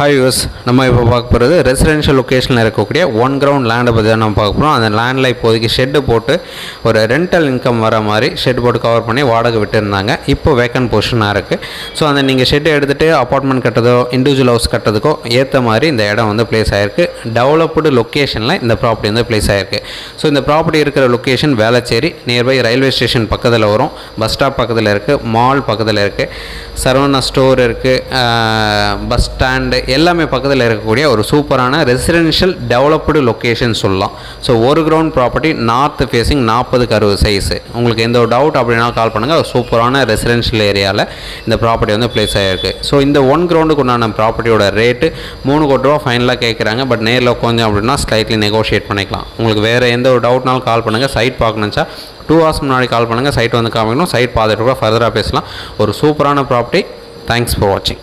Hi use நம்ம இப்போ பார்க்க போகிறது ரெசிடென்ஷியல் லொக்கேஷனில் இருக்கக்கூடிய ஒன் கிரவுண்ட் லேண்டை பற்றி தான் நம்ம பார்க்க போகிறோம். அந்த லேண்டில் இப்போதைக்கு ஷெட்டு போட்டு ஒரு ரெண்டல் இன்கம் வர மாதிரி ஷெட் போட்டு கவர் பண்ணி வாடகை விட்டுருந்தாங்க. இப்போ வேக்கன்ட் பொசிஷனாக இருக்குது. ஸோ அந்த நீங்கள் ஷெட்டை எடுத்துகிட்டு அப்பார்ட்மெண்ட் கட்டுறதோ இண்டிவிஜுவல் ஹவுஸ் கட்டுறதுக்கோ ஏற்ற மாதிரி இந்த இடம் வந்து பிளேஸ் ஆகிருக்கு. டெவலப்டு லொக்கேஷனில் இந்த ப்ராப்பர்ட்டி வந்து பிளேஸ் ஆகிருக்கு. ஸோ இந்த ப்ராப்பர்ட்டி இருக்கிற location Velachery, nearby railway station பக்கத்தில் வரும், பஸ் ஸ்டாப் பக்கத்தில் இருக்குது, மால் பக்கத்தில் இருக்குது, சரவணா ஸ்டோர் இருக்குது, பஸ் ஸ்டாண்டு எல்லாமே பக்கத்தில் இருக்கக்கூடிய ஒரு சூப்பரான ரெசிடென்ஷியல் டெவலப்டு லொக்கேஷன் சொல்லலாம். ஸோ ஒரு ground property, north facing, 40x60 size. உங்களுக்கு எந்த ஒரு டவுட் அப்படின்னா கால் பண்ணுங்கள். சூப்பரான ரெசிடென்ஷியல் ஏரியாவில் இந்த ப்ராப்பர்ட்டி வந்து பிளேஸ் ஆகிருக்கு. ஸோ இந்த ஒன் கிரவுண்டுக்கு உண்டான ப்ராப்பர்ட்டியோட ரேட்டு 3 கோடி ரூபா ஃபைனலாக கேட்குறாங்க. பட் நேரில் கொஞ்சம் அப்படின்னா ஸ்லைட்லி நெகோஷியேட் பண்ணிக்கலாம். உங்களுக்கு வேறு எந்த ஒரு டவுட்னாலும் கால் பண்ணுங்கள். சைட் பார்க்கணுச்சா 2 hours முன்னாடி கால் பண்ணுங்கள். சைட் வந்து காமிக்கணும். சைட் பார்த்துட்டு கூட ஃபர்தராக பேசலாம். ஒரு சூப்பரான ப்ராப்பர்ட்டி. தேங்க்ஸ் ஃபார் வாட்சிங்.